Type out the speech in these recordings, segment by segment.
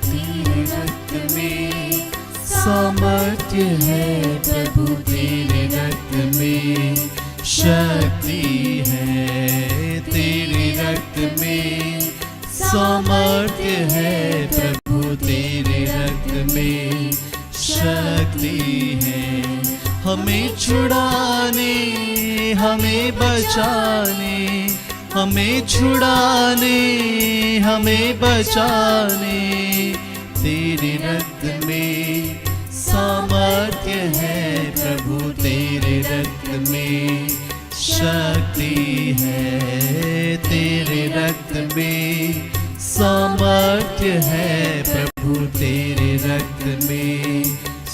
तेरे रक्त में सामर्थ्य है प्रभु, तेरे रक्त में शक्ति है, तेरे रक्त में सामर्थ्य है प्रभु, तेरे रक्त में शक्ति है। हमें छुड़ाने, हमें बचाने, हमें छुड़ाने, हमें बचाने, तेरे रक्त में सामर्थ्य है प्रभु, तेरे रक्त में शक्ति है, तेरे रक्त में सामर्थ्य है प्रभु, तेरे रक्त में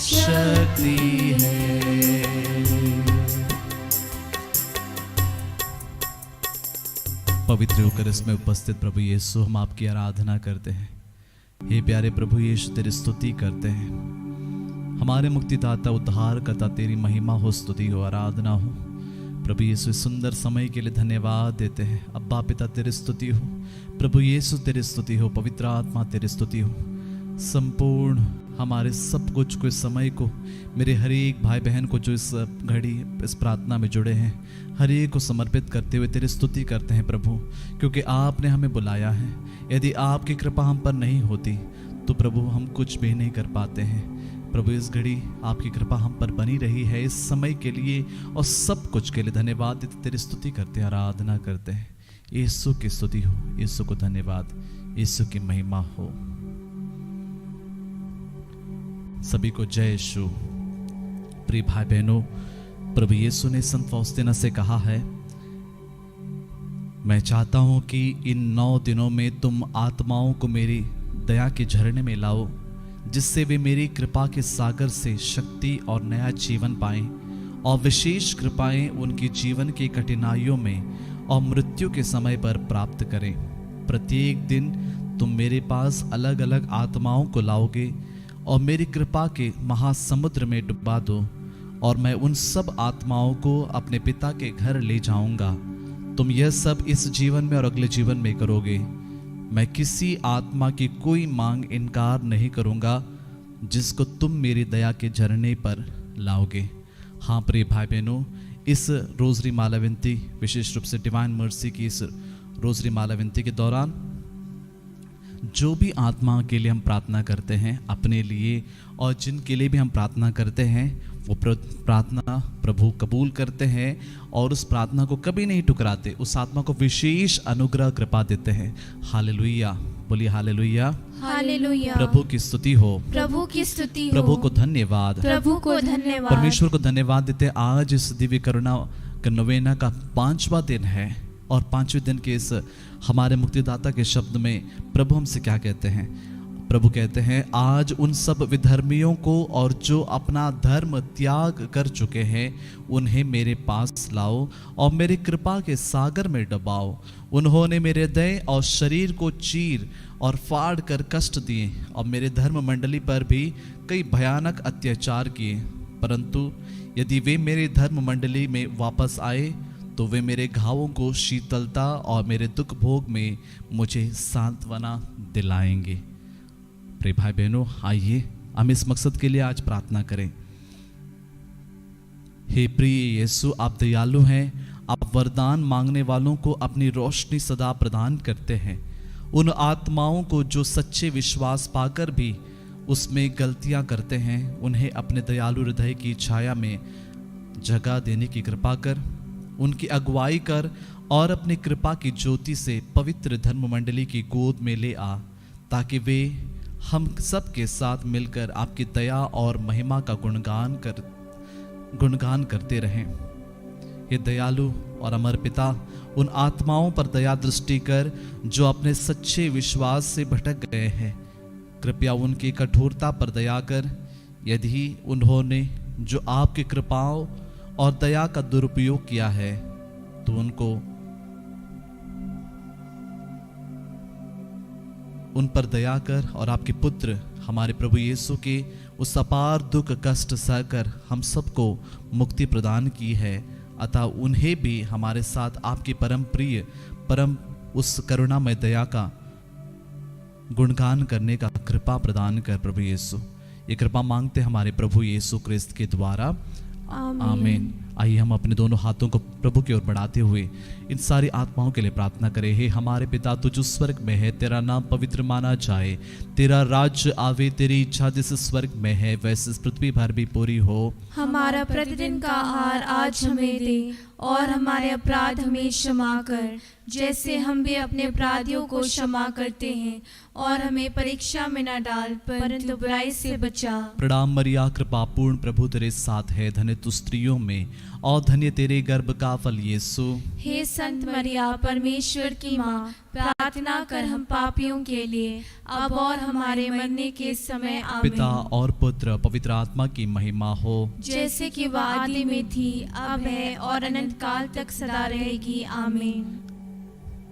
शक्ति है। पवित्र होकर इसमें उपस्थित प्रभु यीशु, हम आपकी आराधना करते हैं। हे प्यारे प्रभु यीशु, तेरी स्तुति करते हैं। हमारे मुक्तिदाता, उद्धारकर्ता, तेरी महिमा हो, स्तुति हो, आराधना हो। प्रभु यीशु, इस सुंदर समय के लिए धन्यवाद देते हैं। अब्बा पिता, तेरी स्तुति हो। प्रभु यीशु, तेरी स्तुति हो। पवित्र आत्मा, तेरी स्तुति हो। संपूर्ण हमारे सब कुछ को, इस समय को, मेरे हर एक भाई बहन को जो इस घड़ी इस प्रार्थना में जुड़े हैं, हर एक को समर्पित करते हुए तेरी स्तुति करते हैं प्रभु, क्योंकि आपने हमें बुलाया है। यदि आपकी कृपा हम पर नहीं होती तो प्रभु हम कुछ भी नहीं कर पाते हैं। प्रभु, इस घड़ी आपकी कृपा हम पर बनी रही है, इस समय के लिए और सब कुछ के लिए धन्यवाद देते, तेरी स्तुति करते हैं, आराधना करते हैं। यीशु की स्तुति हो, यीशु को धन्यवाद, यीशु की महिमा हो। सभी को जय यीशु। प्रिय भाई बहनों, प्रभु यीशु ने संत फौस्तीना से कहा है, मैं चाहता हूं कि इन 9 दिनों में तुम आत्माओं को मेरी दया के झरने में लाओ, जिससे वे मेरी कृपा के सागर से शक्ति और नया जीवन पाएं, और विशेष कृपाएं उनकी जीवन की कठिनाइयों में और मृत्यु के समय पर प्राप्त करें। प्रत्येक दिन तुम मेरे पास अलग अलग आत्माओं को लाओगे और मेरी कृपा के महासमुद्र में डुबा दो, और मैं उन सब आत्माओं को अपने पिता के घर ले जाऊंगा। तुम यह सब इस जीवन में और अगले जीवन में करोगे। मैं किसी आत्मा की कोई मांग इनकार नहीं करूंगा जिसको तुम मेरी दया के झरने पर लाओगे। हाँ प्रिय भाई बहनों, इस रोजरी माला विनती, विशेष रूप से डिवाइन मर्सी की इस रोजरी माला विनती के दौरान जो भी आत्मा के लिए हम प्रार्थना करते हैं, अपने लिए और जिनके लिए भी हम प्रार्थना करते हैं, वो प्रार्थना प्रभु कबूल करते हैं और उस प्रार्थना को कभी नहीं ठुकराते, उस आत्मा को विशेष अनुग्रह कृपा देते हैं। हालेलुया, बोलिए हालेलुया, हालेलुया। प्रभु की स्तुति हो, प्रभु की स्तुति हो। प्रभु को धन्यवाद, प्रभु को धन्यवाद। परमेश्वर को धन्यवाद देते हैं। आज इस दिव्य करुणा का नवेना का 5वां दिन है, और 5वें दिन के इस हमारे मुक्तिदाता के शब्द में प्रभु हमसे क्या कहते हैं? प्रभु कहते हैं, आज उन सब विधर्मियों को और जो अपना धर्म त्याग कर चुके हैं उन्हें मेरे पास लाओ और मेरी कृपा के सागर में डुबाओ। उन्होंने मेरे हृदय और शरीर को चीर और फाड़ कर कष्ट दिए और मेरे धर्म मंडली पर भी कई भयानक अत्याचार किए, परंतु यदि वे मेरे धर्म मंडली में वापस आए तो वे मेरे घावों को शीतलता और मेरे दुख भोग में मुझे सांत्वना दिलाएंगे। प्रिय भाई बहनों, आइए हम इस मकसद के लिए आज प्रार्थना करें। हे प्रिय यीशु, आप दयालु हैं, आप वरदान मांगने वालों को अपनी रोशनी सदा प्रदान करते हैं। उन आत्माओं को जो सच्चे विश्वास पाकर भी उसमें गलतियां करते हैं, उन्हें अपने दयालु हृदय की छाया में जगह देने की कृपा कर, उनकी अगुवाई कर और अपनी कृपा की ज्योति से पवित्र धर्म मंडली की गोद में ले आ, ताकि वे हम सब के साथ मिलकर आपकी दया और महिमा का गुणगान करते रहें। ये दयालु और अमर पिता, उन आत्माओं पर दया दृष्टि कर जो अपने सच्चे विश्वास से भटक गए हैं। कृपया उनकी कठोरता पर दया कर। यदि उन्होंने जो आपकी कृपाओं और दया का दुरुपयोग किया है तो उन पर दया कर, और आपके पुत्र हमारे प्रभु यीशु के उस अपार दुख कष्ट सहकर हम सबको मुक्ति प्रदान की है, अतः उन्हें भी हमारे साथ आपकी परम प्रिय परम उस करुणामय दया का गुणगान करने का कृपा प्रदान कर प्रभु यीशु। ये कृपा मांगते हमारे प्रभु यीशु क्रिस्त के द्वारा, आमीन। आइए हम अपने दोनों हाथों को प्रभु की ओर बढ़ाते हुए इन सारी आत्माओं के लिए प्रार्थना करें। हे हमारे पिता, तू जो स्वर्ग में है, तेरा नाम पवित्र माना जाए, तेरा राज्य आवे, तेरी इच्छा जैसे स्वर्ग में है वैसे इस पृथ्वी भर भी पूरी हो। हमारा प्रतिदिन का आहार आज हमें दे, और हमारे अपराध हमें क्षमा कर, जैसे हम भी अपने अपराधियों को क्षमा करते हैं, और हमें परीक्षा में न डाल, परंतु बुराई से बचा। प्रणाम मरिया, कृपा पूर्ण प्रभु तेरे साथ है, धन्य तू स्त्रियों में और धन्य तेरे गर्भ का फल यीशु। हे संत मरिया, परमेश्वर की माँ, प्रार्थना कर हम पापियों के लिए, अब और हमारे मरने के समय आमीन। पिता और पुत्र पवित्र आत्मा की महिमा हो, जैसे कि वह आदि में थी, अब है और अनंत काल तक सदा रहेगी, आमीन।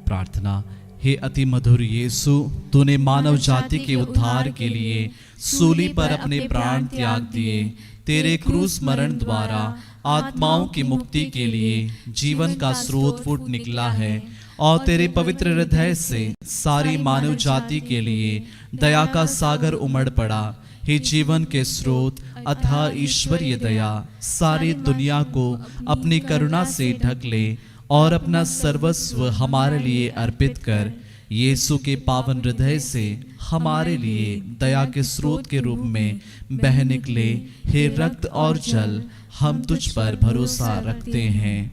प्रार्थना। हे अति मधुर यीशु, तूने मानव जाति के उद्धार के लिए सूली पर अपने प्राण त्याग दिए। तेरे क्रूस मरण द्वारा आत्माओं की मुक्ति के लिए जीवन का स्रोत फूट निकला है, और तेरे पवित्र हृदय से सारी मानव जाति के लिए दया का सागर उमड़ पड़ा। हे जीवन के स्रोत अथाह ईश्वरीय दया, सारी दुनिया को अपनी करुणा से ढक ले और अपना सर्वस्व हमारे लिए अर्पित कर। यीशु के पावन हृदय से हमारे लिए दया के स्रोत के रूप में बह निकले। हे रक्त और जल, हम तुझ पर भरोसा रखते हैं।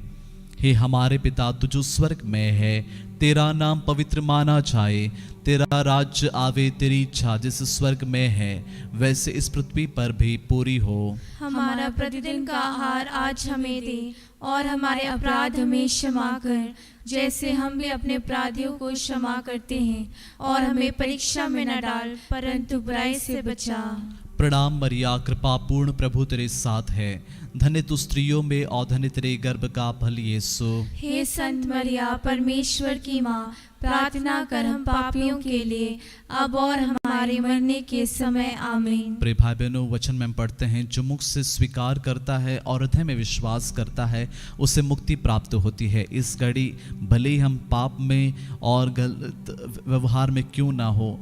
हे हमारे पिता, तू जो स्वर्ग में है, तेरा नाम पवित्र माना जाए, तेरा राज्य आवे, तेरी इच्छा जैसे स्वर्ग में है वैसे इस पृथ्वी पर भी पूरी हो। हमारा प्रतिदिन का आहार आज हमें दे, और हमारे अपराध हमें क्षमा कर, जैसे हम भी अपने अपराधियों को क्षमा करते हैं, और हमें परीक्षा में न डाल, परंतु बुराई से बचा। प्रणाम मरिया, कृपा पूर्ण प्रभु तेरे साथ है, धन्य तू स्त्रियों में और धन्य तेरे गर्भ का फल यीशु। हे संत मरिया, परमेश्वर की माँ, प्रार्थना कर हम पापियों के लिए, अब और हमारे मरने के समय, आमीन। प्रिय भाई बहनों, वचन में हम पढ़ते हैं, जो मुख से स्वीकार करता है और हृदय में विश्वास करता है उसे मुक्ति प्राप्त होती है। इस घड़ी भले ही हम पाप में और गलत व्यवहार में क्यों ना हो,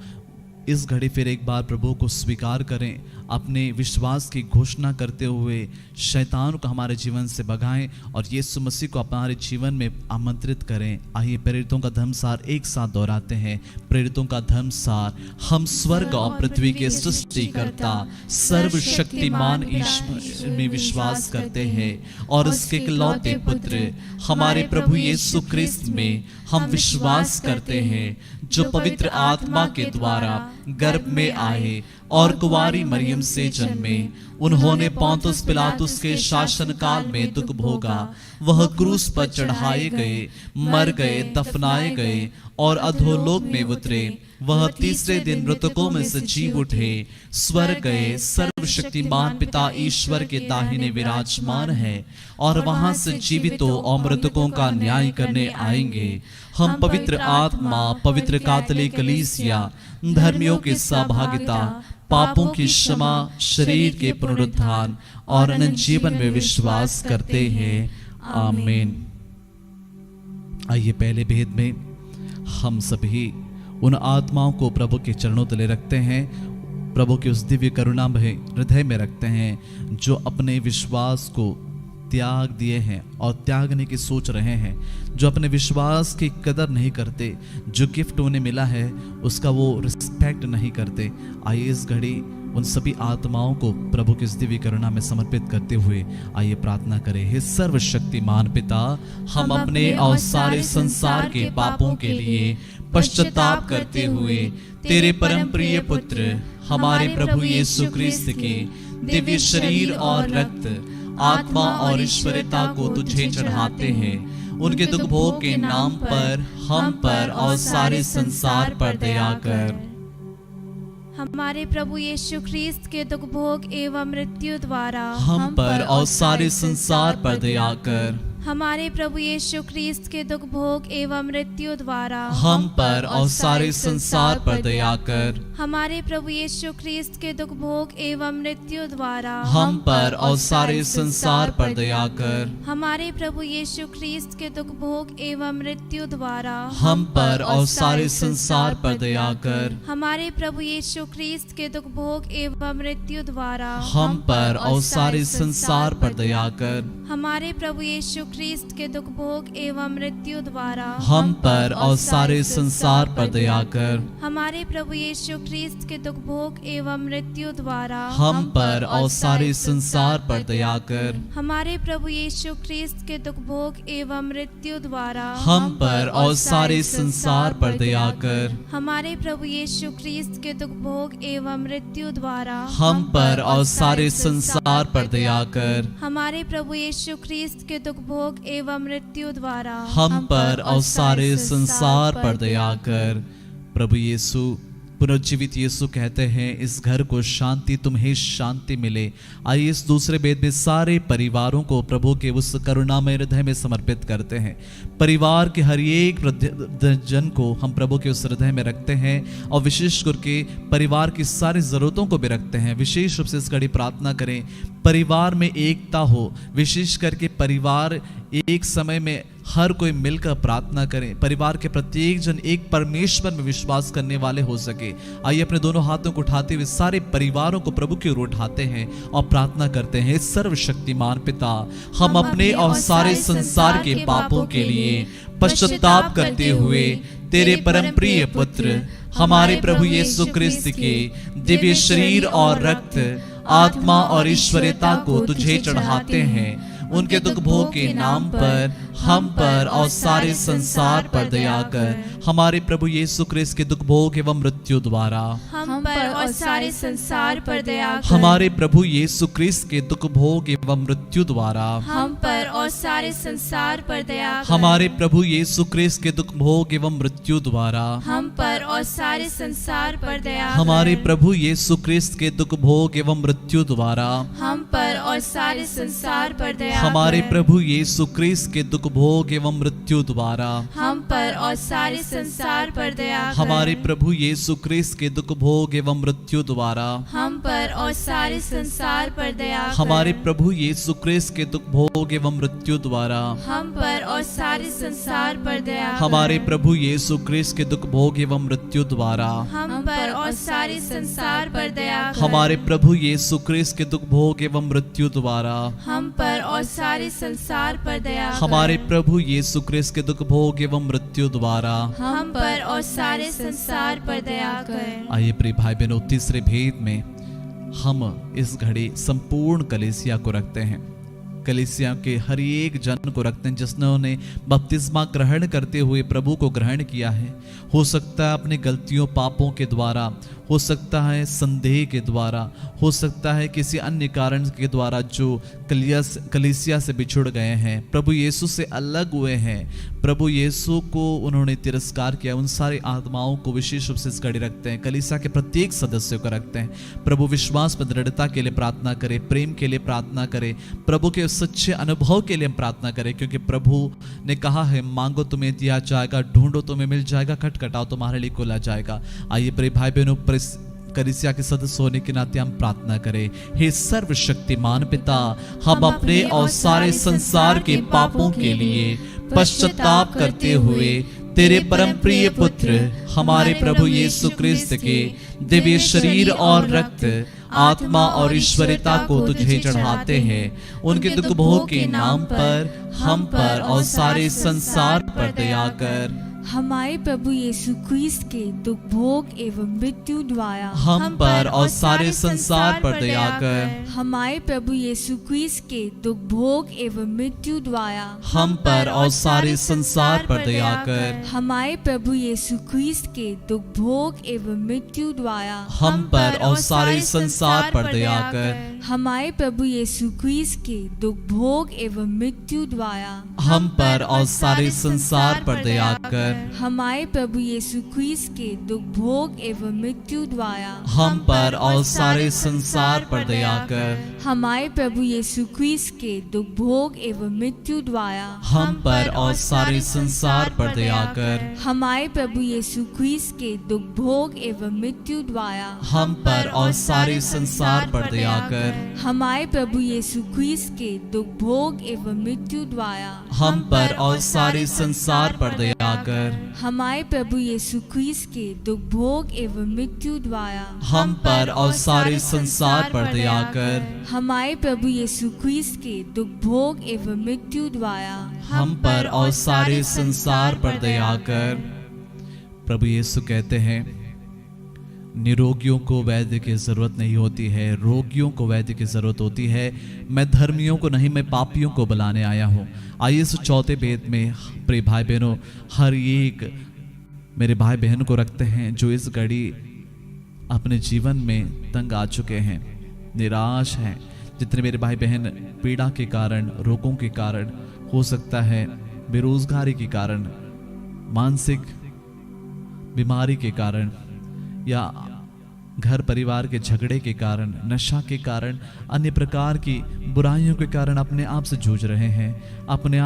इस घड़ी फिर एक बार प्रभु को स्वीकार करें, अपने विश्वास की घोषणा करते हुए शैतान को हमारे जीवन से भगाएं और यीशु मसीह को हमारे जीवन में आमंत्रित करें। आइए प्रेरितों का धर्मसार एक साथ दोहराते हैं। प्रेरितों का धर्मसार। हम स्वर्ग और पृथ्वी के सृष्टिकर्ता सर्वशक्तिमान ईश्वर में विश्वास करते हैं और उसके इकलौते पुत्र हमारे प्रभु यीशु क्रिस्त में हम विश्वास करते हैं, जो पवित्र आत्मा के द्वारा गर्भ में आए और कुंवारी मरियम से जन्मे। उन्होंने पोंतुस पिलातुस के शासन काल में दुख भोगा, वह क्रूस पर चढ़ाए गए, मर गए, दफनाए गए और अधोलोक में उतरे। वह तीसरे दिन मृतकों में से जी उठे, स्वर्ग गए, सर्वशक्तिमान पिता ईश्वर के दाहिने विराजमान है और वहां से जीवितों और मृतकों का न्याय करने आएंगे। हम पवित्र आत्मा, पवित्र कैथोलिक कलीसिया, धर्मियों की सहभागिता, पापों की क्षमा, शरीर के पुनरुत्थान और अनंत जीवन में विश्वास करते हैं, आमीन। आइए पहले भेद में हम सभी उन आत्माओं को प्रभु के चरणों तले रखते हैं, प्रभु की उस दिव्य करुणा में हृदय में रखते हैं, जो अपने विश्वास को त्याग दिए हैं और त्यागने की सोच रहे हैं, जो अपने विश्वास की कदर नहीं करते, जो गिफ्ट उन्हें मिला है उसका वो रिस्पेक्ट नहीं करते। आइए इस घड़ी उन सभी आत्माओं को प्रभु की इस दिव्य करुणा में समर्पित करते हुए आइए प्रार्थना करें। हे सर्वशक्तिमान पिता, हम अपने और सारे संसार के पापों के लिए पश्चाताप करते हुए तेरे परम प्रिय पुत्र हमारे प्रभु यीशु क्रिस्त के दिव्य शरीर और रक्त, आत्मा और ईश्वरता को तुझे चढ़ाते हैं। उनके दुख भोग के नाम पर हम पर और सारे संसार पर दया कर। हमारे प्रभु यीशु ख्रीस्त के दुख भोग एवं मृत्यु द्वारा हम पर और सारे संसार पर दया कर। हमारे प्रभु यीशु ख्रीस्त के दुख भोग एवं मृत्यु द्वारा हम पर और सारे संसार पर दया कर। हमारे प्रभु यीशु ख्रीस्त के दुख भोग एवं मृत्यु द्वारा हम पर और सारे संसार पर दया कर। हमारे प्रभु यीशु ख्रीस्त के दुख भोग एवं मृत्यु द्वारा हम पर और सारे संसार पर दया कर। हमारे प्रभु यीशु ख्रीस्त के दुख भोग एवं मृत्यु द्वारा हम पर और सारे संसार पर दया कर। हमारे प्रभु यीशु ख्रीस्त के दुख भोग एवं मृत्यु द्वारा हम पर और सारे संसार पर दया कर। हमारे प्रभु यीशु ख्रीस्त के दुख भोग एवं मृत्यु द्वारा हम पर और सारे संसार पर दया कर। हमारे प्रभु यीशु ख्रीस्त के दुख भोग एवं मृत्यु द्वारा हम पर और सारे संसार पर दया कर। हमारे प्रभु यीशु ख्रीस्त के दुख भोग एवं मृत्यु द्वारा हम पर और सारे संसार पर दया कर। हमारे प्रभु यीशु ख्रीस्त के दुख भोग एवं मृत्यु द्वारा हम पर और सारे संसार पर दया कर। प्रभु यीशु पुनर्जीवित यीशु कहते हैं, इस घर को शांति, तुम्हें शांति मिले। आइए इस दूसरे वेद में सारे परिवारों को प्रभु के उस करुणामय हृदय में समर्पित करते हैं। परिवार के हर एक जन को हम प्रभु के उस हृदय में रखते हैं और विशेष करके परिवार की सारी जरूरतों को भी रखते हैं। विशेष रूप से इस घड़ी प्रार्थना करें, परिवार में एकता हो, विशेष करके परिवार एक समय में हर कोई मिलकर प्रार्थना करें। परिवार के प्रत्येक जन एक परमेश्वर में विश्वास करने वाले हो सके। आइए अपने दोनों हाथों को उठाते हुए सारे परिवारों को प्रभु की ओर उठाते हैं और प्रार्थना करते हैं। सर्वशक्तिमान पिता, हम अपने और सारे संसार के पापों के लिए पश्चाताप करते हुए तेरे परम प्रिय पुत्र हमारे प्रभु यीशु ख्रीस्त के दिव्य शरीर और रक्त, आत्मा और ईश्वरीयता को तुझे चढ़ाते हैं। उनके दुख भोग के नाम पर हम पर और सारे संसार पर दया कर। हमारे प्रभु यीशु ख्रीस्त के दुख भोग एवं मृत्यु द्वारा हम पर और सारे संसार पर दया कर। हमारे प्रभु यीशु ख्रीस्त के दुख भोग एवं मृत्यु द्वारा हम पर और सारे संसार पर दया कर। हमारे प्रभु यीशु ख्रीस्त के दुख भोग एवं मृत्यु द्वारा हम पर और सारे संसार पर दया कर। हमारे प्रभु यीशु ख्रीस्त के दुख भोग एवं मृत्यु द्वारा हम पर और सारे संसार पर दया कर। हमारे प्रभु यीशु ख्रीस्त के दुख भोग एवं मृत्यु द्वारा हम पर और सारे संसार पर दया कर। हमारे प्रभु यीशु ख्रीस्त के दुख भोग एवं मृत्यु द्वारा हम पर और सारे संसार पर दया कर। हमारे प्रभु यीशु ख्रीस्त के दुख भोग एवं मृत्यु द्वारा हम पर और सारे संसार पर दया कर। हमारे प्रभु यीशु ख्रीस्त के दुख भोग एवं मृत्यु द्वारा हम पर और सारे संसार पर दया कर। हमारे प्रभु यीशु ख्रीस्त के दुख भोग एवं मृत्यु द्वारा हम पर और सारे संसार पर दया कर। हमारे प्रभु यीशु ख्रीस्त के दुख भोग एवं मृत्यु द्वारा हम पर और सारे संसार पर दया कर। आइए प्रिय भाई बहनों, तीसरे भेद में हम इस घड़ी संपूर्ण कलीसिया को रखते हैं। कलीसिया के हर एक जन को रखते हैं जिसने बपतिस्मा ग्रहण करते हुए प्रभु को ग्रहण किया है। हो सकता है अपनी गलतियों पापों के द्वारा, हो सकता है संदेह के द्वारा, हो सकता है किसी अन्य कारण के द्वारा जो कलीसिया से बिछुड़ गए हैं, प्रभु यीशु से अलग हुए हैं, प्रभु यीशु को उन्होंने तिरस्कार किया। उन सारी आत्माओं को विशेष रूप से इस घड़ी रखते हैं। कलीसिया के प्रत्येक सदस्यों को रखते हैं। प्रभु विश्वास में दृढ़ता के लिए प्रार्थना करें, प्रेम के लिए प्रार्थना करें, प्रभु के सच्चे अनुभव के लिए प्रार्थना करें, क्योंकि प्रभु ने कहा है, मांगो तुम्हें दिया जाएगा, ढूंढो तुम्हें मिल जाएगा, खटखटाओ तुम्हारे लिए खोला जाएगा। आइए प्रिय भाई बहनों, कलीसिया के सदस्य होने के नाते हम प्रार्थना करें। हे सर्वशक्तिमान पिता, हम अपने और सारे संसार के पापों के लिए पश्चाताप करते हुए तेरे परम प्रिय पुत्र हमारे प्रभु यीशु ख्रीस्त के दिव्य शरीर और रक्त, आत्मा और ईश्वरीयता को तुझे चढ़ाते हैं। उनके दुख भोग के नाम पर हम पर और सारे संसार पर दया कर। हमारे प्रभु यीशु ख्रीस्त के दुख भोग एवं मृत्यु द्वारा हम पर और सारे संसार पर दया कर। हमारे प्रभु यीशु ख्रीस्त के दुख भोग एवं मृत्यु द्वारा हम पर और सारे संसार पर दया कर। हमारे प्रभु यीशु ख्रीस्त के दुख भोग एवं मृत्यु द्वारा हम पर और सारे संसार पर दया कर। हमारे प्रभु यीशु क्रिस्त के दुख भोग एवं मृत्यु द्वारा हम पर और सारे संसार पर दया कर। हमारे प्रभु यीशु क्रिस्त के दुख भोग एवं मृत्यु द्वारा हम पर और सारे संसार पर दया कर। हमारे प्रभु यीशु क्रिस्त के दुख भोग एवं मृत्यु द्वारा हम पर और सारे संसार पर दया कर। हमारे प्रभु यीशु क्रिस्त के दुख भोग एवं मृत्यु द्वारा हम पर और सारे संसार पर दया कर। हमारे प्रभु यीशु क्रिस्त के दुख भोग एवं मृत्यु द्वारा हम पर और सारे संसार पर दया कर। हमारे प्रभु यीशु क्रिस्त के दुख भोग एवं मृत्यु द्वारा हम पर और सारे संसार पर दया कर। हमारे प्रभु यीशु क्रिस्त के दुख भोग एवं मृत्यु द्वारा हम पर और सारे संसार पर दया कर। प्रभु यीशु कहते हैं, निरोगियों को वैद्य की जरूरत नहीं होती है, रोगियों को वैद्य की जरूरत होती है। मैं धर्मियों को नहीं, मैं पापियों को बुलाने आया हूँ। आइए इस चौथे भेद में प्रिय भाई बहनों, हर एक मेरे भाई बहन को रखते हैं जो इस घड़ी अपने जीवन में तंग आ चुके हैं, निराश हैं। जितने मेरे भाई बहन पीड़ा के कारण, रोगों के कारण, हो सकता है बेरोजगारी के कारण, मानसिक बीमारी के कारण, या घर परिवार के झगड़े के कारण, नशा के कारण, अन्य प्रकार की बुराइयों के कारण अपने आप से जूझ रहे हैं, अपने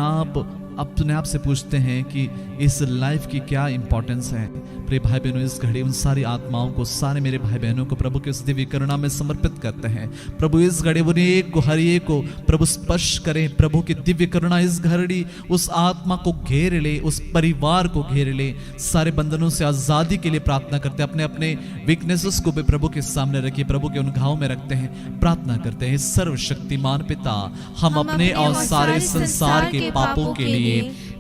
आप से पूछते हैं कि इस लाइफ की क्या इंपॉर्टेंस है। प्रिय भाई बहनों, इस घड़ी उन सारी आत्माओं को, सारे मेरे भाई बहनों को प्रभु के उस दिव्य करुणा में समर्पित करते हैं। प्रभु इस घड़ी उन्हें एक को, हर एक को प्रभु स्पर्श करें। प्रभु की दिव्य करुणा इस घड़ी उस आत्मा को घेर ले, उस परिवार को घेर ले। सारे बंधनों से आजादी के लिए प्रार्थना करते हैं। अपने अपने वीकनेसेस को भी प्रभु के सामने रखिए, प्रभु के उन घावों में रखते हैं, प्रार्थना करते हैं। सर्वशक्तिमान पिता, हम अपने और सारे संसार के पापों के लिए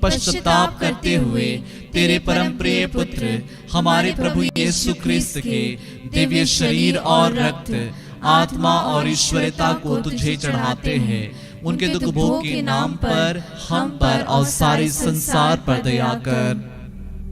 पश्चाताप करते हुए तेरे परम प्रिय पुत्र हमारे प्रभु यीशु क्रिस्त के दिव्य शरीर और रक्त, आत्मा और ईश्वरता को तुझे चढ़ाते हैं। उनके दुख भोग के नाम पर हम पर और सारे संसार पर दया कर।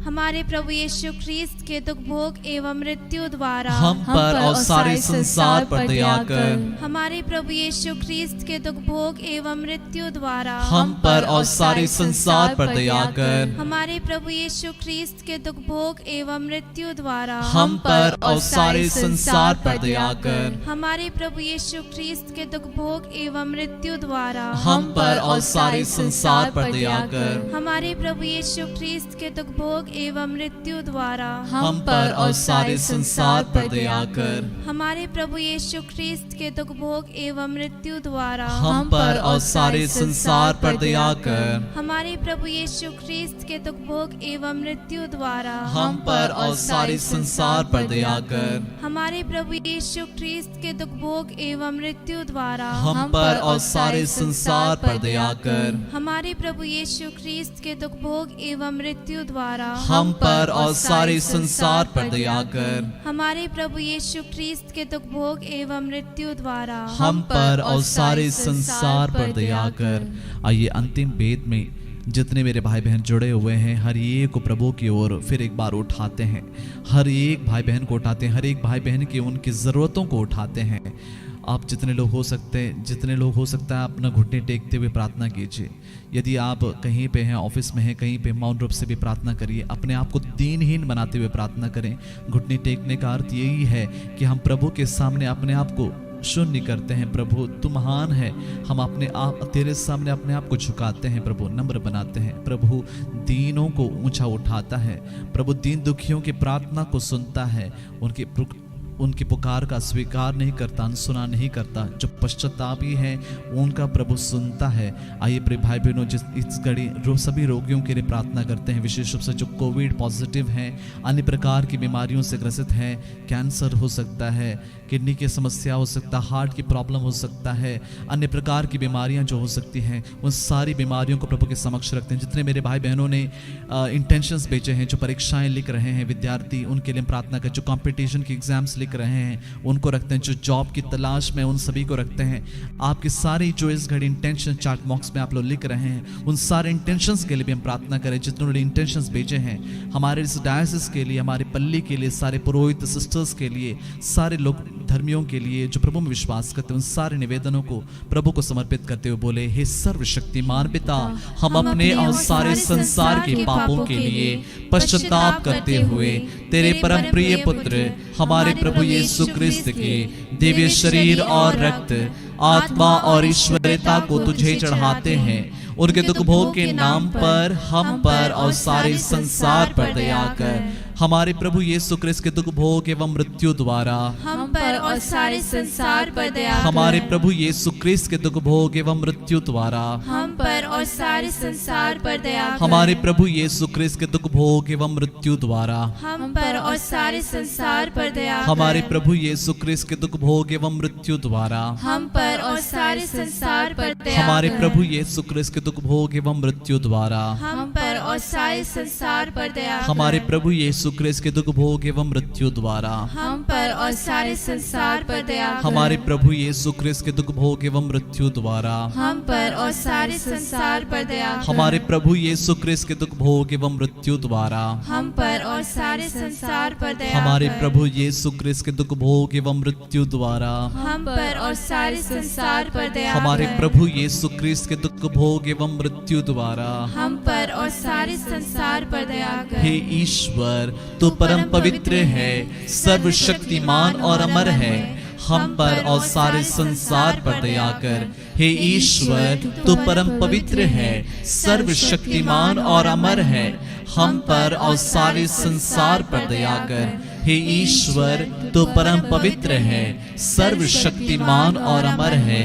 हमारे प्रभु यीशु ख्रीस्त के दुख भोग एवं मृत्यु द्वारा हम पर और सारे संसार पर दया कर। हमारे प्रभु यीशु ख्रीस्त के दुख भोग एवं मृत्यु द्वारा हम पर और सारे संसार पर दया कर। हमारे प्रभु यीशु ख्रीस्त के दुख भोग एवं मृत्यु द्वारा हम पर और सारे संसार पर दया कर। हमारे प्रभु यीशु ख्रीस्त के दुख भोग एवं मृत्यु द्वारा हम पर और सारे संसार पर दया कर। हमारे प्रभु यीशु ख्रीस्त के दुख भोग एवं मृत्यु द्वारा हम पर और सारे संसार पर दया कर। हमारे प्रभु यीशु ख्रीस्त के दुख भोग एवं मृत्यु द्वारा हम पर और सारे संसार पर दया कर। हमारे प्रभु यीशु ख्रीस्त के दुख भोग एवं मृत्यु द्वारा हम पर और सारे संसार पर दया कर। हमारे प्रभु यीशु ख्रीस्त के दुख भोग एवं मृत्यु द्वारा हम पर और सारे संसार पर दया कर। हमारे प्रभु यीशु ख्रीस्त के दुख भोग एवं मृत्यु द्वारा हम पर और सारे संसार पर दया कर। हमारे प्रभु यीशु ख्रीस्त के दुख भोग एवं मृत्यु द्वारा हम पर और सारे संसार पर दया कर। आइए अंतिम भेद में जितने मेरे भाई बहन जुड़े हुए हैं, हर एक को प्रभु की ओर फिर एक बार उठाते हैं। हर एक भाई बहन को उठाते हैं, हर एक भाई बहन की उनकी ज़रूरतों को उठाते हैं। आप जितने लोग हो सकते हैं अपना घुटने टेकते हुए प्रार्थना कीजिए। यदि आप कहीं पे हैं, ऑफिस में हैं, कहीं पे मौन रूप से भी प्रार्थना करिए। अपने आप को दीनहीन बनाते हुए प्रार्थना करें। घुटने टेकने का अर्थ यही है कि हम प्रभु के सामने अपने आप को शून्य करते हैं। प्रभु तू महान है, हम अपने आप तेरे सामने अपने आप को झुकाते हैं। प्रभु नम्र बनाते हैं। प्रभु दीनों को ऊंचा उठाता है। प्रभु दीन दुखियों की प्रार्थना को सुनता है। उनकी पुकार का स्वीकार नहीं करता, अनसुना नहीं करता। जो पश्चातापी है उनका प्रभु सुनता है। आइए प्रिय भाई बहनों, जिस इस घड़ी सभी रोगियों के लिए प्रार्थना करते हैं, विशेष रूप से जो कोविड पॉजिटिव हैं, अन्य प्रकार की बीमारियों से ग्रसित हैं। कैंसर हो सकता है, किडनी की समस्या हो सकता है, हार्ट की प्रॉब्लम हो सकता है, अन्य प्रकार की बीमारियां जो हो सकती हैं, उन सारी बीमारियों को प्रभु के समक्ष रखते हैं। जितने मेरे भाई बहनों ने इंटेंशंस भेजे हैं, जो परीक्षाएं लिख रहे हैं विद्यार्थी, उनके लिए प्रार्थना करें। जो कॉम्पिटिशन की एग्जाम्स लिख रहे हैं उनको रखते हैं। जो जॉब की तलाश में, उन सभी को रखते हैं। आपकी सारी जो इस घड़ी इंटेंशन चार्ट बॉक्स में आप लोग लिख रहे हैं, उन सारे इंटेंशंस के लिए भी हम प्रार्थना करें। जितने लोग इंटेंशंस भेजे हैं हमारे इस डायसिस के लिए, हमारे पल्ली के लिए, सारे पुरोहित सिस्टर्स के लिए, सारे लोग धर्मियों के लिए, जो प्रभु में विश्वास करते हैं, उन सारे निवेदनों को प्रभु को समर्पित करते हुए बोले, हे सर्वशक्तिमान पिता, हम अपने और सारे संसार के पापों के लिए पश्चाताप करते हुए तेरे परम प्रिय पुत्र हमारे प्रभु यीशु क्रिस्त के दिव्य शरीर और रक्त, आत्मा और ईश्वरता को तुझे चढ़ाते हैं। उनके दुख भोग के नाम पर हम पर और सारे संसार पर दया कर। हमारे प्रभु यीशु क्रिस्त के दुख भोग एवं मृत्यु द्वारा हम पर और सारे संसार पर दया कर। हमारे प्रभु यीशु क्रिस्त के दुख भोग एवं मृत्यु द्वारा हम पर और सारे संसार पर दया कर। हमारे प्रभु यीशु क्रिस्त के दुख भोग एवं मृत्यु द्वारा हम पर और सारे संसार पर दया कर। हमारे प्रभु यीशु क्रिस्त के दुख भोग एवं मृत्यु द्वारा हम पर और सारे संसार पर दया हमारे कर। प्रभु यीशु क्रिस्त के दुख भोग एवं मृत्यु द्वारा हम पर और सारे संसार पर दया कर। हमारे प्रभु यीशु क्रिस्त के दुख भोग एवं मृत्यु द्वारा हम पर और सारे संसार पर दया कर। हमारे प्रभु यीशु क्रिस्त के दुख भोग एवं मृत्यु द्वारा हम पर और सारे संसार पर दया कर। हमारे प्रभु यीशु क्रिस्त के दुख भोग एवं मृत्यु द्वारा हम पर और सारे संसार पर दया हमारे कर। प्रभु यीशु क्रिस्त के दुख भोग एवं मृत्यु द्वारा हम पर और सारे संसार पर दया हमारे कर। प्रभु यीशु क्रिस्त के दुख भोग एवं मृत्यु द्वारा हम पर और सारे संसार पर दया कर। हे ईश्वर, तू परम पवित्र है, सर्वशक्तिमान और अमर है, हम पर और सारे संसार पर दया कर। हे ईश्वर, तू परम पवित्र है, सर्वशक्तिमान और अमर है, हम पर और सारे संसार पर दया कर। हे ईश्वर, तू परम पवित्र है, सर्वशक्तिमान और अमर है,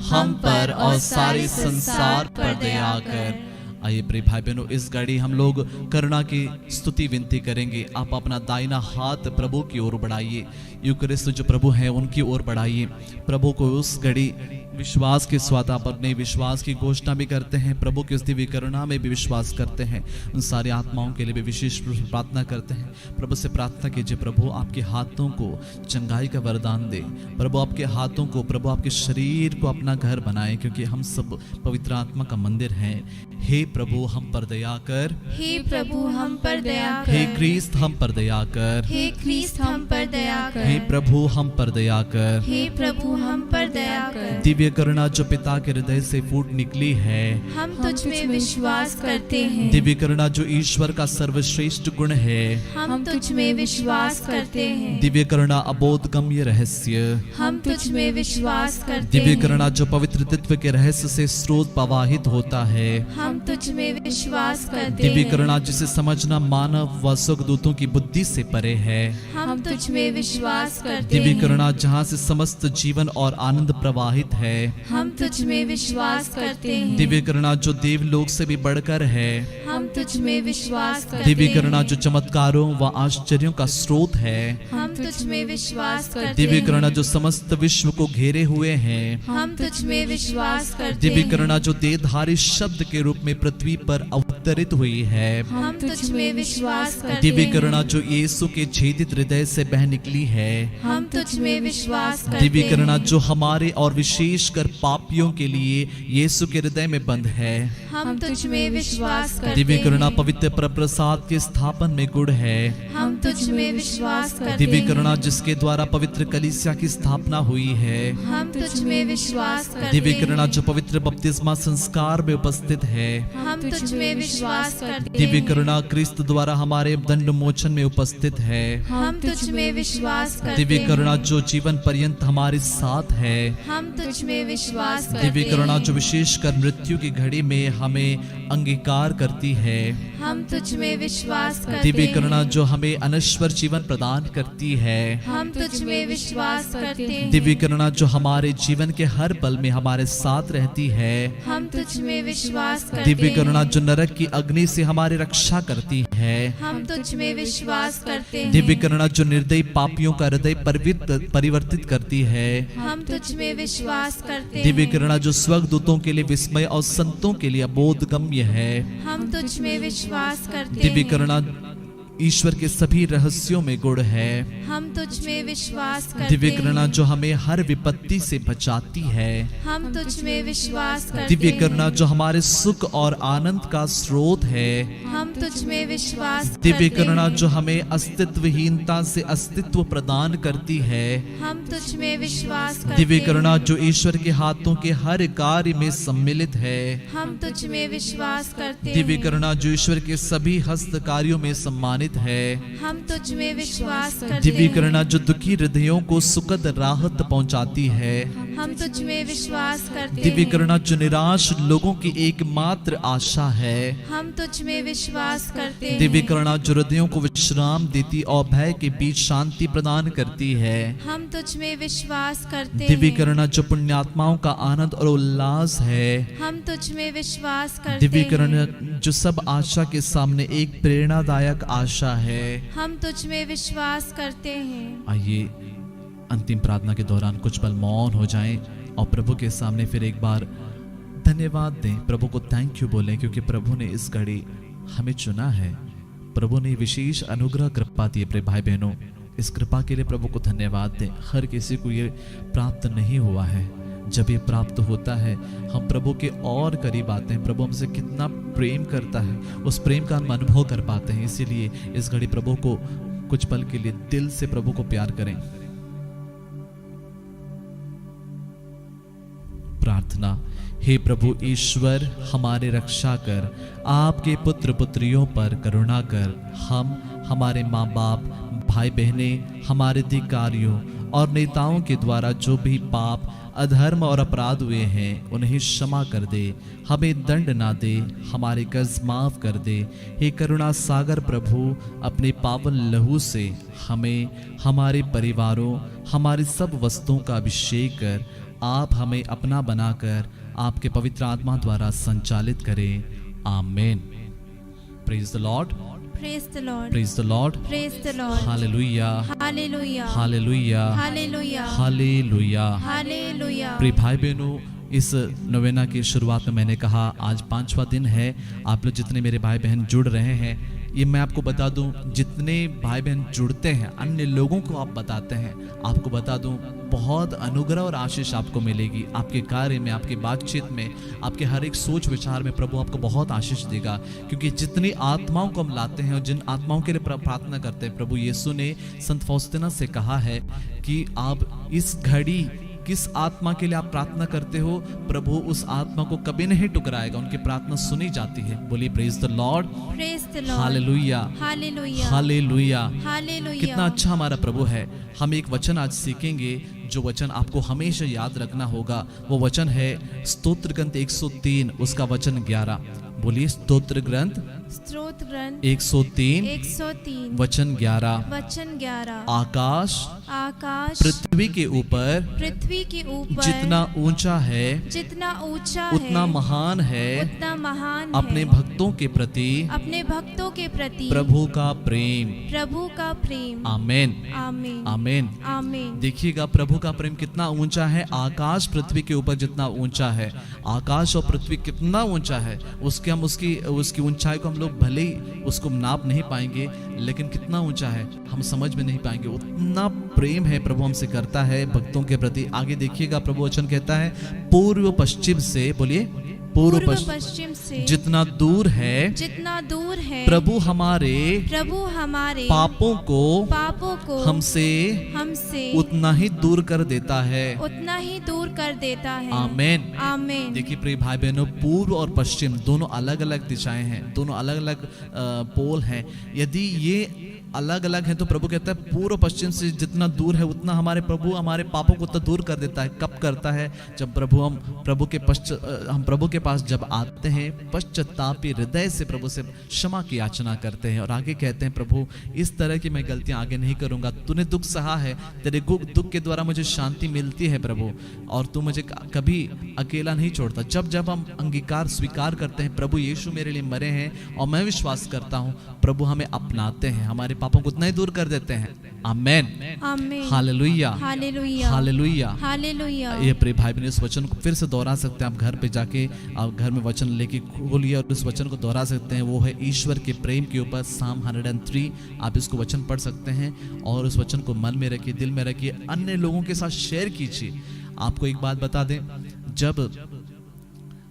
हम पर और सारे संसार पर दया कर। आइए प्रिय भाई बहनों, इस घड़ी हम लोग करुणा की स्तुति विनती करेंगे। आप अपना दाहिना हाथ प्रभु की ओर बढ़ाइए, यूकरिस्त जो प्रभु हैं उनकी ओर बढ़ाइए। प्रभु को उस घड़ी विश्वास के साथ आप अपने विश्वास की घोषणा भी करते हैं, प्रभु की उस दिव्य करुणा में भी विश्वास करते हैं। उन सारी आत्माओं के लिए भी विशेष रूप से प्रार्थना करते हैं। प्रभु से प्रार्थना कीजिए, प्रभु आपके हाथों को चंगाई का वरदान दे। प्रभु आपके हाथों को, प्रभु आपके शरीर को अपना घर बनाए, क्योंकि हम सब पवित्र आत्मा का मंदिर हैं। हे प्रभु हम पर दया कर। हे प्रभु हम पर दया कर। हे क्रिस्त हम पर दया कर। हे क्रिस्त हम पर दया कर। हे प्रभु हम पर दया कर। हे प्रभु हम पर दया कर। दिव्य करुणा जो पिता के हृदय से फूट निकली है, हम तुझ में विश्वास करते हैं। दिव्य करुणा जो ईश्वर का सर्वश्रेष्ठ गुण है, हम तुझ में विश्वास करते हैं। दिव्य करुणा अबोधगम्य रहस्य, हम तुझ में विश्वास करते दिव्य हैं। करुणा जो पवित्र तत्व के रहस्य से स्रोत प्रवाहित होता है, हम तुझ में विश्वास करते दिव्य हैं। करुणा जिसे समझना मानव व स्वर्गदूतों की बुद्धि से परे है, हम तुझ में विश्वास करते दिव्य हैं। करुणा जहाँ से समस्त जीवन और आनंद प्रवाहित है, हम तुझ में विश्वास करते हैं। दिव्य करुणा जो देवलोक से भी बढ़कर है, हम तुझ में विश्वास करते दिव्य हैं। करुणा जो चमत्कारों व आश्चर्यों का स्रोत है, हम तुझ में विश्वास करते दिव्य हैं। करुणा जो समस्त विश्व को घेरे हुए हैं, हम तुझ में विश्वास करते दिव्य हैं। करुणा जो देहधारी शब्द के रूप में पृथ्वी पर अवतरित हुई है, हम तुझ में विश्वास करते दिव्य हैं। करुणा जो यीशु के छेदित हृदय से बह निकली है, हम तुझ में विश्वास करते दिव्य करुणा हैं। जो हमारे और विशेषकर पापियों के लिए यीशु के हृदय में बंद है, हम तुझ में विश्वास करते दिव्य करुणा हैं। पवित्र प्रसाद के स्थापन में गुड़ है, हम तुझ में विश्वास करते दिव्य हैं। करुणा जिसके द्वारा पवित्र कलीसिया की स्थापना हुई है, हम तुझ में विश्वास करते दिव्य हैं। करुणा जो पवित्र बपतिस्मा संस्कार में उपस्थित है, हम तुझ में विश्वास करते हैं। दिव्य करुणा क्रिस्त द्वारा हमारे दंड मोचन में उपस्थित है, हम तुझ में विश्वास करते दिव्य हैं। करुणा जो जीवन पर्यंत हमारे साथ है, हम तुझ में विश्वास करते दिव्य करुणा हैं। जो विशेषकर मृत्यु की घड़ी में हमें अंगीकार करती है, हम तुझ में विश्वास करते दिव्य हैं। करुणा जो हमें अनश्वर जीवन प्रदान करती है, हम तुझ में विश्वास करते हैं। दिव्य करुणा जो हमारे जीवन के हर पल में हमारे साथ रहती है, हम तुझ में विश्वास करते दिव्य हैं। करुणा जो नरक की अग्नि से हमारी रक्षा करती है, हम तुझ में विश्वास करते हैं। दिव्य करुणा जो निर्दयी पापियों का हृदय परिवर्तित करती है, हम तुझ में विश्वास करते हैं। दिव्य करुणा जो स्वर्गदूतों के लिए विस्मय और संतों के लिए अबोधगम्य है, हम तुझ में विश्वास करते दिव्य हैं। करुणा ईश्वर के सभी रहस्यों में गुण है। हम तुझ में विश्वास करते दिव्य करुणा हैं। जो हमें हर विपत्ति से बचाती है। हम तुझ में विश्वास करते दिव्य करुणा हैं। जो हमारे सुख और आनंद का स्रोत है। हम तुझ में विश्वास दिव्य करते करुणा हैं। जो हमें अस्तित्वहीनता से अस्तित्व प्रदान करती है। हम तुझ में विश्वास करते दिव्य हैं। करुणा जो ईश्वर के हाथों के हर कार्य में सम्मिलित है। हम तुझ में विश्वास करते दिव्य हैं। करुणा जो ईश्वर के सभी हस्त कार्यों में सम्मानित है। हम तुझ में विश्वास करते दिव्य हैं। करुणा जो दुखी हृदयों को सुखद राहत पहुंचाती है। हम तुझ में विश्वास करते दिव्य हैं। करुणा जो निराश लोगों की एकमात्र आशा है। हम तुझ में विश्वास करते हैं। दिव्य करुणा जो हृदयों को विश्राम देती और भय के बीच शांति प्रदान करती है। हम तुझ में विश्वास करते दिव्य हैं। करुणा जो पुण्यात्माओं का आनंद और उल्लास है। हम तुझ में विश्वास करते दिव्य हैं। करुणा जो सब आशा के सामने एक प्रेरणादायक आशा है। हम तुझ में विश्वास करते हैं। आइए अंतिम प्रार्थना के दौरान कुछ पल मौन हो जाएं और प्रभु के सामने फिर एक बार धन्यवाद दें, प्रभु को थैंक यू बोलें, क्योंकि प्रभु ने इस घड़ी हमें चुना है। प्रभु ने विशेष अनुग्रह कृपा दी अपने भाई बहनों, इस कृपा के लिए प्रभु को धन्यवाद दें। हर किसी को ये प्राप्त नहीं हुआ है। जब ये प्राप्त होता है हम प्रभु के और करीब आते हैं। प्रभु हमसे कितना प्रेम करता है, उस प्रेम का हम अनुभव कर पाते हैं। इसीलिए इस घड़ी प्रभु को कुछ पल के लिए दिल से प्रभु को प्यार करें। प्रार्थना। हे प्रभु ईश्वर, हमारे रक्षा कर, आपके पुत्र पुत्रियों पर करुणा कर। हम, हमारे माँ बाप, भाई बहने, हमारे अधिकारियों और नेताओं के द्वारा जो भी पाप, अधर्म और अपराध हुए हैं उन्हें क्षमा कर दे, हमें दंड ना दे, हमारे कर्ज माफ कर दे। हे करुणा सागर प्रभु, अपने पावन लहू से हमें, हमारे परिवारों, हमारी सब वस्तुओं का अभिषेक कर आप हमें अपना बनाकर आपके पवित्र आत्मा द्वारा संचालित करें। आमीन। Praise the Lord, praise the Lord, praise the Lord, praise the Lord, hallelujah, hallelujah, hallelujah, hallelujah, hallelujah. Hallelujah. प्रिय भाई बहनों, इस नवेना की शुरुआत में मैंने कहा आज 5वां दिन है। आप लोग जितने मेरे भाई बहन जुड़ रहे हैं, ये मैं आपको बता दूं, जितने भाई बहन जुड़ते हैं अन्य लोगों को आप बताते हैं, आपको बता दूं बहुत अनुग्रह और आशीष आपको मिलेगी। आपके कार्य में, आपकी बातचीत में, आपके हर एक सोच विचार में प्रभु आपको बहुत आशीष देगा। क्योंकि जितनी आत्माओं को हम लाते हैं और जिन आत्माओं के लिए प्रार्थना करते हैं, प्रभु यीशु ने संत फौस्तीना से कहा है कि आप इस घड़ी किस आत्मा के लिए आप प्रार्थना करते हो, प्रभु उस आत्मा को कभी नहीं टुकराएगा, उनकी प्रार्थना सुनी जाती है। बोलिए praise the Lord, praise the Lord, hallelujah, hallelujah, hallelujah. Hallelujah. कितना अच्छा हमारा प्रभु है। हम एक वचन आज सीखेंगे, जो वचन आपको हमेशा याद रखना होगा। वो वचन है स्तोत्र ग्रंथ 103 उसका वचन 11। बोलिए स्तोत्र ग्रंथ स्तोत्र ग्रंथ 103 103 वचन 11। वचन 11। आकाश आकाश पृथ्वी के ऊपर पृथ्वी के ऊपर जितना ऊंचा है, जितना ऊंचा उतना है, महान है उतना महान अपने है भक्तों के प्रति अपने भक्तों के प्रति प्रभु का प्रेम। प्रभु का प्रेम। आमेन, आमीन, आमेन। आमीन। देखिएगा प्रभु का प्रेम कितना ऊंचा है। आकाश पृथ्वी के ऊपर जितना ऊंचा है, आकाश और पृथ्वी कितना ऊंचा है, उसके हम उसकी ऊंचाई को हम लोग भले ही उसको नाप नहीं पाएंगे, लेकिन कितना ऊंचा है हम समझ में नहीं पाएंगे। उतना प्रेम है प्रभु हमसे करता है भक्तों के प्रति। आगे देखिएगा प्रभु वचन कहता है पूर्व पश्चिम से, बोलिए पूर्व पश्चिम से जितना दूर है, जितना दूर है प्रभु हमारे पापों को हमसे उतना ही दूर कर देता है, उतना ही दूर कर देता है। आमेन, आमीन। देखिए प्रिय भाई बहनों, पूर्व और पश्चिम दोनों अलग अलग दिशाएं हैं, दोनों अलग अलग पोल हैं। यदि ये अलग अलग है तो प्रभु कहता है पूर्व पश्चिम से जितना दूर है उतना हमारे प्रभु हमारे पापों को तो दूर कर देता है। कब करता है? जब हम प्रभु के पास जब आते हैं, पश्चातापी हृदय से प्रभु से क्षमा की याचना करते हैं और आगे कहते हैं प्रभु इस तरह की मैं गलतियां आगे नहीं करूंगा। तूने दुख सहा है, तेरे दुख के द्वारा मुझे शांति मिलती है प्रभु, और तू मुझे कभी अकेला नहीं छोड़ता। जब हम अंगीकार स्वीकार करते हैं प्रभु यीशु मेरे लिए मरे हैं और मैं विश्वास करता हूँ, प्रभु हमें अपनाते हैं, हमारे पापों को उतना ही दूर कर देते हैं। आमेन, आमीन, हालेलुया, हालेलुया, हालेलुया। हालेलुया। ये प्रिय भाई बहन, इस वचन को फिर से दोहरा सकते हैं आप घर पे जाके, आप घर में वचन लेके खोलिए और इस वचन को दोहरा सकते हैं। वो है ईश्वर के प्रेम के ऊपर साम 103। आप इसको वचन पढ़ सकते हैं और उस वचन को मन में रखिए, दिल में रखिए, अन्य लोगों के साथ शेयर कीजिए। आपको एक बात बता दें, जब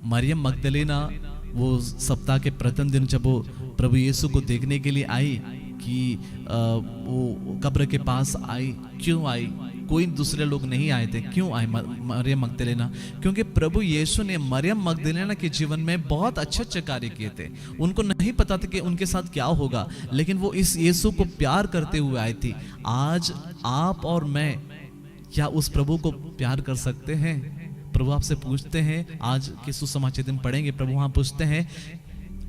मरियम मगदलेना वो सप्ताह के प्रथम दिन जब वो प्रभु यीशु को देखने के लिए आई कि वो कब्र के पास आई, क्यों आई? कोई दूसरे लोग नहीं आए थे, क्यों आए मरियम मगदलेना? क्योंकि प्रभु यीशु ने मरियम मगदलेना के जीवन में बहुत अच्छे अच्छे कार्य किए थे। उनको नहीं पता था कि उनके साथ क्या होगा, लेकिन वो इस यीशु को प्यार करते हुए आई थी। आज आप और मैं क्या उस प्रभु को प्यार कर सकते हैं? प्रभु आपसे पूछते हैं, आज के सुसमाचार दिन पढ़ेंगे, प्रभु वहां पूछते हैं,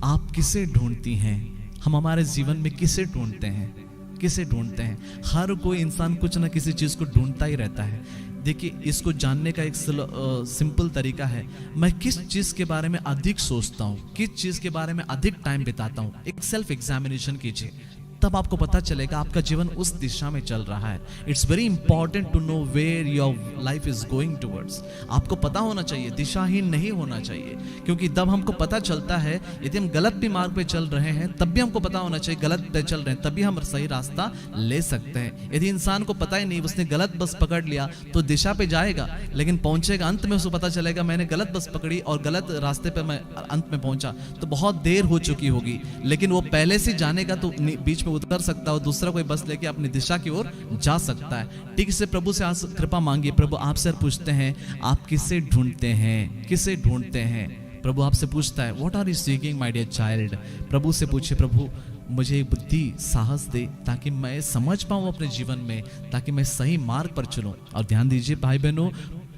आप किसे ढूंढती हैं? हम हमारे जीवन में किसे ढूंढते हैं? किसे ढूंढते हैं? हर कोई इंसान कुछ ना किसी चीज को ढूंढता ही रहता है। देखिए, इसको जानने का एक सिंपल तरीका है, मैं किस चीज के बारे में अधिक सोचता हूँ, किस चीज के बारे में अधिक टाइम बिताता हूँ। एक सेल्फ एग्जामिनेशन कीजिए, तब आपको पता चलेगा आपका जीवन उस दिशा में चल रहा है। It's very important to know where your life is going towards. आपको पता होना चाहिए, दिशाहीन नहीं होना चाहिए, क्योंकि तब हमको पता चलता है यदि हम गलत भी मार्ग पे चल रहे हैं, तब भी हमको पता होना चाहिए गलत पे चल रहे हैं, तभी हम सही रास्ता ले सकते हैं। यदि इंसान को पता ही नहीं, उसने गलत बस पकड़ लिया तो दिशा पे जाएगा, लेकिन पहुंचेगा अंत में उसको पता चलेगा मैंने गलत बस पकड़ी और गलत रास्ते पे मैं अंत में पहुंचा, तो बहुत देर हो चुकी होगी। लेकिन वो पहले से जानेगा तो बीच में उतर सकता है और दूसरा कोई बस लेके अपनी दिशा की ओर जा सकता है। ठीक से प्रभु से कृपा मांगिए। प्रभु आपसे पूछते हैं, आप किसे ढूंढते हैं? किसे ढूंढते हैं? प्रभु आपसे पूछता है, what are you seeking my dear child? प्रभु से पूछिए, प्रभु मुझे बुद्धि साहस दे ताकि मैं समझ पाऊं अपने जीवन में, ताकि मैं सही मार्ग पर चलूं। और ध्यान दीजिए भाई बहनों,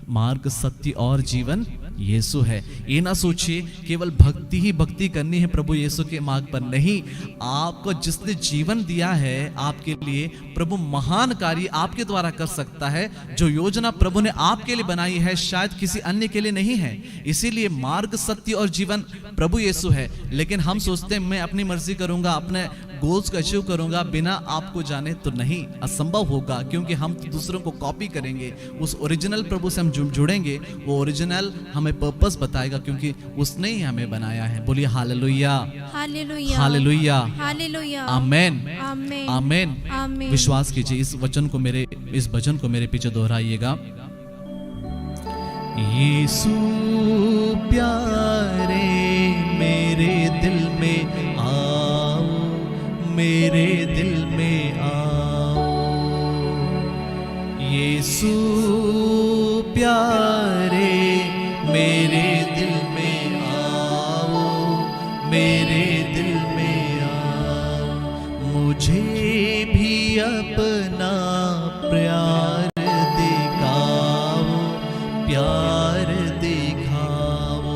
मार्ग, सत्य और जीवन यीशु है। ये ना सोचिए केवल भक्ति ही भक्ति करनी है प्रभु यीशु के मार्ग पर, नहीं। आपको जिसने जीवन दिया है आपके लिए, प्रभु महान कार्य आपके द्वारा कर सकता है। जो योजना प्रभु ने आपके लिए बनाई है शायद किसी अन्य के लिए नहीं है। इसीलिए मार्ग, सत्य और जीवन प्रभु यीशु है। लेकिन हम सोचते हैं मैं अपनी मर्जी करूंगा, अपने गोल्स को अचीव करूंगा बिना आपको जाने, तो नहीं, असंभव होगा, क्योंकि हम दूसरों को कॉपी करेंगे। उस ओरिजिनल प्रभु से हम जुड़ेंगे, वो ओरिजिनल हमें पर्पस बताएगा, क्योंकि उसने ही हमें बनाया है। बोलिए हालेलुया, हालेलुया, हालेलुया, हालेलुया, आमेन, आमीन, आमेन, आमीन। विश्वास कीजिए, इस भजन को मेरे पीछे दोहराइएगा। यीशु प्यारे मेरे दिल में आओ, मेरे दिल में आओ। यीशु प्यारे मेरे दिल में आओ, मेरे दिल में आओ। मुझे भी अपना प्यार दिखाओ, प्यार दिखाओ।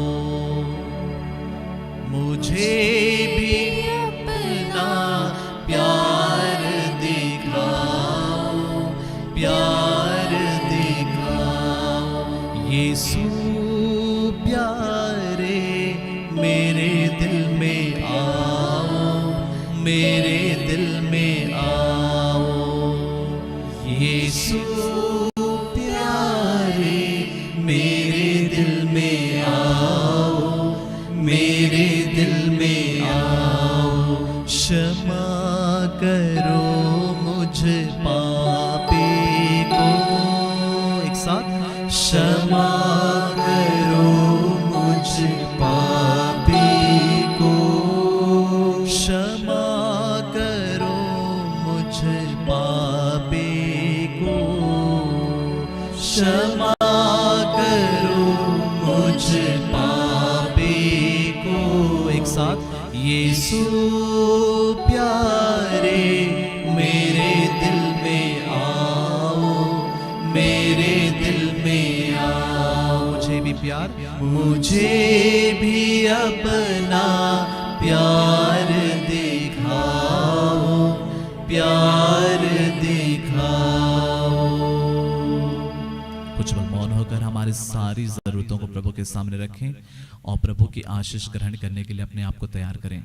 मुझे भी अपना प्यार दिखाओ, प्यार दिखाओ। यीशु प्यारे मेरे दिल में आओ, मेरे दिल में आओ। यीशु प्यारे मेरे दिल में आओ, मेरे दिल में आओ। क्षमा करो मुझ पापी को, एक साथ, क्षमा करो मुझ पापी को। क्षमा करो मुझ पापी को। क्षमा करो मुझ पापी को। एक साथ, यीशु प्यारे मेरे दिल में आओ, मेरे दिल में आओ। मुझे भी प्यार, मुझे भी अपना प्यार दिखाओ, प्यार दिखाओ। कुछ पल मौन होकर हमारी सारी जरूरतों को प्रभु के सामने रखें और प्रभु की आशीष ग्रहण करने के लिए अपने आप को तैयार करें।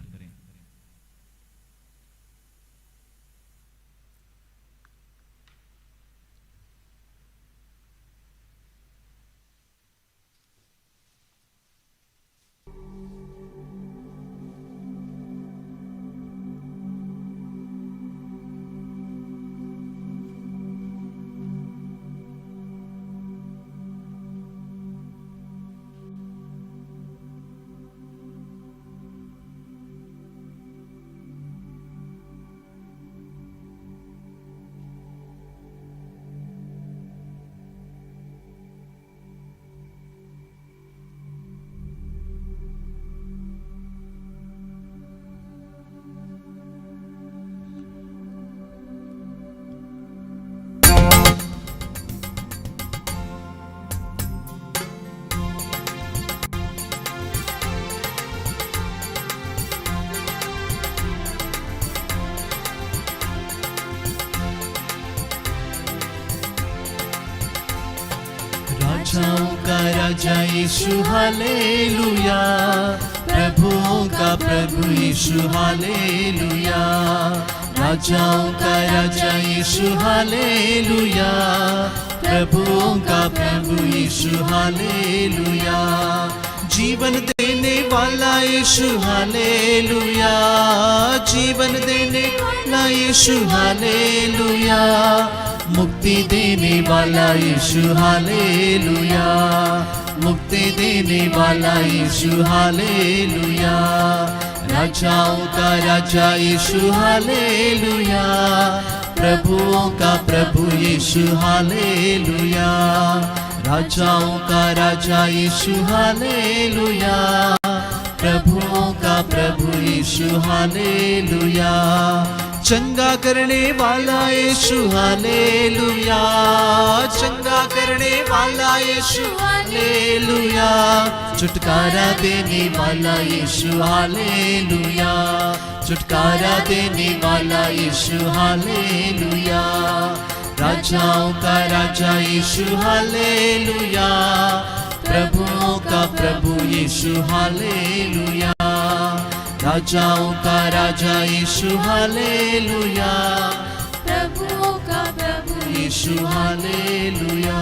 राजाओं का राजा यीशु हालेलुया, प्रभुओं का प्रभु यीशु हालेलुया, राजाओं का राजा यीशु हालेलुया, प्रभुओं का प्रभु यीशु हालेलुया, जीवन देने वाला यीशु हालेलुया, जीवन देने वाला यीशु हालेलुया, मुक्ति देने वाला यीशु हालेलुया, मुक्ति देने वाला यीशु हालेलुया, राजाओं का राजा यीशु हालेलुया, प्रभुओं का प्रभु यीशु हालेलुया, राजाओं का राजा यीशु हालेलुया, प्रभुओं का प्रभु यीशु हालेलुया, चंगा करने वाला यीशु हालेलुया, चंगा करने वाला यीशु हालेलुया, छुटकारा देने वाला यीशु हालेलुया, छुटकारा देने वाला यीशु हालेलुया, राजाओं का राजा यीशु हालेलुया, प्रभुओं का प्रभु यीशु हालेलुया, राजाओं का राजा यीशु हालेलुया, प्रभुओं का प्रभु यीशु हालेलुया।